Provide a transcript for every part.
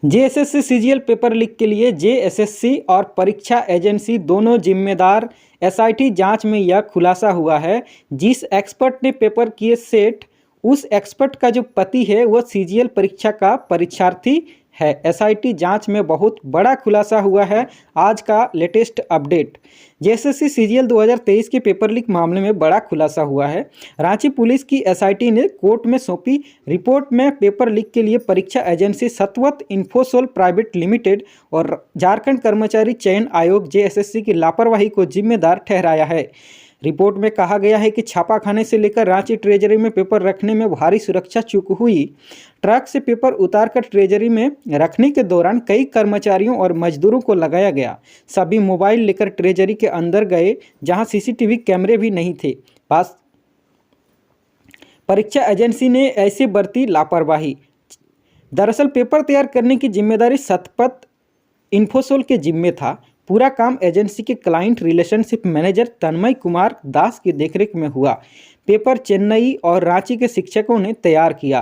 JSSC CGL paper leak के लिए JSSC और परीक्षा एजेंसी दोनों जिम्मेदार। एसआईटी जांच में यह खुलासा हुआ है। जिस एक्सपर्ट ने पेपर किए सेट, उस एक्सपर्ट का जो पति है वह सीजीएल परीक्षा का परीक्षार्थी है। एसआईटी जांच में बहुत बड़ा खुलासा हुआ है। आज का लेटेस्ट अपडेट, जेएसएससी सीजीएल 2023 के पेपर लीक मामले में बड़ा खुलासा हुआ है। रांची पुलिस की एसआईटी ने कोर्ट में सौंपी रिपोर्ट में पेपर लीक के लिए परीक्षा एजेंसी सतवत इन्फोसोल प्राइवेट लिमिटेड और झारखंड कर्मचारी चयन आयोग जेएसएससी की लापरवाही को जिम्मेदार ठहराया है। रिपोर्ट में कहा गया है कि छापाखाने से लेकर रांची ट्रेजरी में पेपर रखने में भारी सुरक्षा चूक हुई। ट्रक से पेपर उतारकर ट्रेजरी में रखने के दौरान कई कर्मचारियों और मजदूरों को लगाया गया। सभी मोबाइल लेकर ट्रेजरी के अंदर गए, जहां सीसीटीवी कैमरे भी नहीं थे। परीक्षा एजेंसी ने ऐसे बरती लापरवाही। दरअसल पेपर तैयार करने की जिम्मेदारी सतपथ इन्फोसोल के जिम्मे था। पूरा काम एजेंसी के क्लाइंट रिलेशनशिप मैनेजर तन्मय कुमार दास की देखरेख में हुआ। पेपर चेन्नई और रांची के शिक्षकों ने तैयार किया।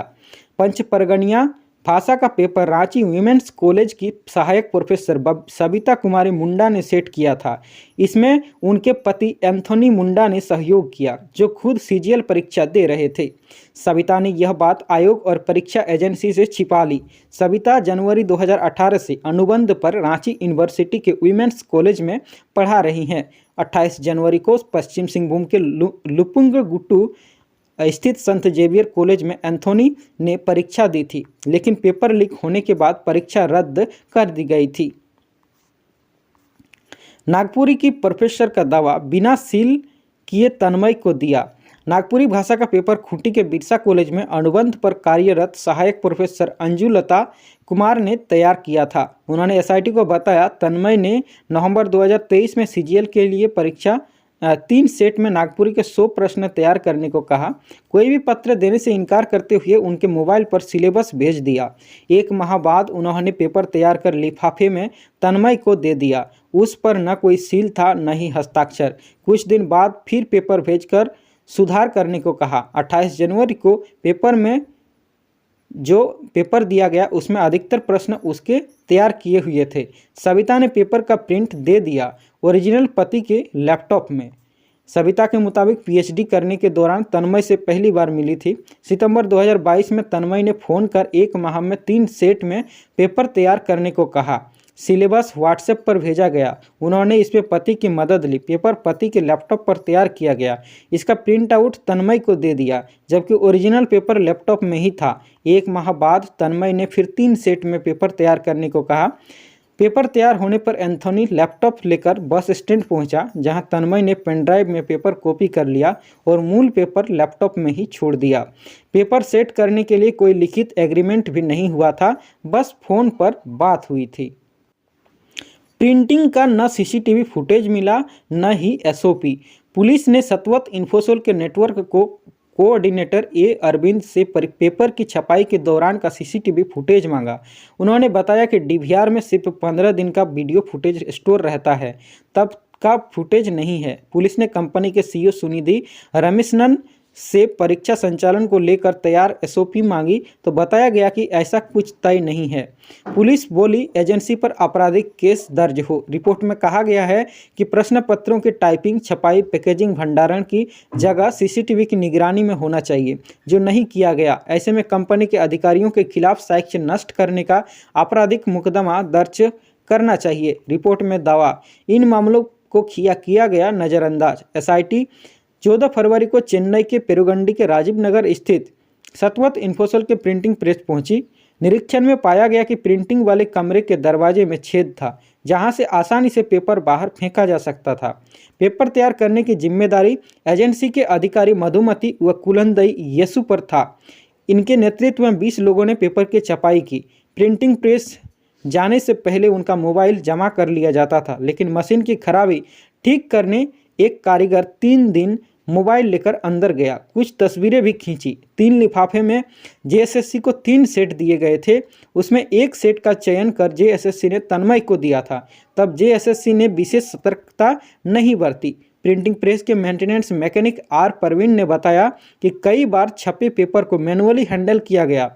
पंचपरगनिया भाषा का पेपर रांची वीमेंस कॉलेज की सहायक प्रोफेसर सविता कुमारी मुंडा ने सेट किया था। इसमें उनके पति एंथोनी मुंडा ने सहयोग किया, जो खुद सीजीएल परीक्षा दे रहे थे। सविता ने यह बात आयोग और परीक्षा एजेंसी से छिपा ली। सविता जनवरी 2018 से अनुबंध पर रांची यूनिवर्सिटी के वीमेंस कॉलेज में पढ़ा रही हैं। 28 जनवरी को पश्चिम सिंहभूम के लुपुंग गुट्टू स्थित संत जेवियर कॉलेज में एंथोनी ने परीक्षा दी थी, लेकिन पेपर लीक होने के बाद परीक्षा रद्द कर दी गई थी। नागपुरी की प्रोफेसर का दावा, बिना सील किए तन्मय को दिया। नागपुरी भाषा का पेपर खूंटी के बिरसा कॉलेज में अनुबंध पर कार्यरत सहायक प्रोफेसर अंजुलता कुमार ने तैयार किया था। उन्होंने एसआईटी को बताया, तन्मय ने नवंबर 2023 में सीजीएल के लिए परीक्षा 3 सेट में नागपुरी के 100 प्रश्न तैयार करने को कहा। कोई भी पत्र देने से इनकार करते हुए उनके मोबाइल पर सिलेबस भेज दिया। 1 माह बाद उन्होंने पेपर तैयार कर लिफाफे में तन्मय को दे दिया। उस पर न कोई सील था, न ही हस्ताक्षर। कुछ दिन बाद फिर पेपर भेजकर सुधार करने को कहा। 28 जनवरी को पेपर में जो पेपर दिया गया उसमें अधिकतर प्रश्न उसके तैयार किए हुए थे। सविता ने पेपर का प्रिंट दे दिया, ओरिजिनल पति के लैपटॉप में। सविता के मुताबिक पीएचडी करने के दौरान तन्मय से पहली बार मिली थी। सितंबर 2022 में तन्मय ने फ़ोन कर 1 माह में 3 सेट में पेपर तैयार करने को कहा। सिलेबस व्हाट्सएप पर भेजा गया। उन्होंने इसमें पति की मदद ली। पेपर पति के लैपटॉप पर तैयार किया गया। इसका प्रिंट आउट तन्मय को दे दिया, जबकि ओरिजिनल पेपर लैपटॉप में ही था। 1 माह बाद तन्मय ने फिर 3 सेट में पेपर तैयार करने को कहा। पेपर तैयार होने पर एंथोनी लैपटॉप लेकर बस स्टैंड पहुंचा, जहां तन्मय ने पेनड्राइव में पेपर कॉपी कर लिया और मूल पेपर लैपटॉप में ही छोड़ दिया। पेपर सेट करने के लिए कोई लिखित एग्रीमेंट भी नहीं हुआ था, बस फ़ोन पर बात हुई थी। प्रिंटिंग का न सीसीटीवी फुटेज मिला, न ही एसओपी। पुलिस ने सतवत इन्फोसोल के नेटवर्क को कोऑर्डिनेटर ए अरविंद से पेपर की छपाई के दौरान का सीसीटीवी फुटेज मांगा। उन्होंने बताया कि डीवीआर में सिर्फ 15 दिन का वीडियो फुटेज स्टोर रहता है, तब का फुटेज नहीं है। पुलिस ने कंपनी के सीईओ सुनिधि रमेशनन से परीक्षा संचालन को लेकर तैयार एसओपी मांगी तो बताया गया कि ऐसा कुछ तय नहीं है। पुलिस बोली, एजेंसी पर आपराधिक केस दर्ज हो। रिपोर्ट में कहा गया है कि प्रश्न पत्रों की टाइपिंग, छपाई, पैकेजिंग, भंडारण की जगह सीसीटीवी की निगरानी में होना चाहिए, जो नहीं किया गया। ऐसे में कंपनी के अधिकारियों के खिलाफ साक्ष्य नष्ट करने का आपराधिक मुकदमा दर्ज करना चाहिए। रिपोर्ट में दावा, इन मामलों को किया गया नज़रअंदाज। एसआईटी 14 फरवरी को चेन्नई के पेरुगंडी के राजीव नगर स्थित सतवत इन्फोसोल के प्रिंटिंग प्रेस पहुंची। निरीक्षण में पाया गया कि प्रिंटिंग वाले कमरे के दरवाजे में छेद था, जहां से आसानी से पेपर बाहर फेंका जा सकता था। पेपर तैयार करने की जिम्मेदारी एजेंसी के अधिकारी मधुमती व कुलंदई येसु पर था। इनके नेतृत्व में 20 लोगों ने पेपर की छपाई की। प्रिंटिंग प्रेस जाने से पहले उनका मोबाइल जमा कर लिया जाता था, लेकिन मशीन की खराबी ठीक करने एक कारीगर 3 दिन मोबाइल लेकर अंदर गया। कुछ तस्वीरें भी खींची। 3 लिफाफे में जेएसएससी को 3 सेट दिए गए थे। उसमें 1 सेट का चयन कर जेएसएससी ने तन्मय को दिया था। तब जेएसएससी ने विशेष सतर्कता नहीं बरती। प्रिंटिंग प्रेस के मेंटेनेंस मैकेनिक आर परवीन ने बताया कि कई बार छपे पेपर को मैनुअली हैंडल किया गया।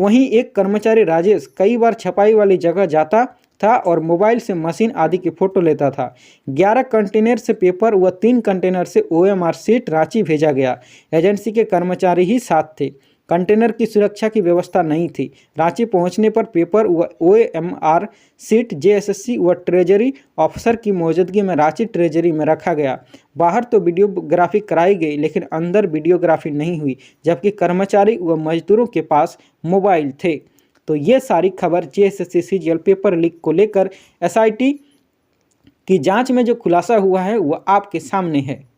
वहीं एक कर्मचारी राजेश कई बार छपाई वाली जगह जाता था और मोबाइल से मशीन आदि की फोटो लेता था। 11 कंटेनर से पेपर व 3 कंटेनर से OMR सीट रांची भेजा गया। एजेंसी के कर्मचारी ही साथ थे। कंटेनर की सुरक्षा की व्यवस्था नहीं थी। रांची पहुंचने पर पेपर व OMR सीट JSSC व ट्रेजरी ऑफिसर की मौजूदगी में रांची ट्रेजरी में रखा गया। बाहर तो वीडियोग्राफी कराई गई, लेकिन अंदर वीडियोग्राफी नहीं हुई, जबकि कर्मचारी व मजदूरों के पास मोबाइल थे। तो ये सारी खबर JSSC CGL पेपर लीक को लेकर SIT की जांच में जो खुलासा हुआ है वह आपके सामने है।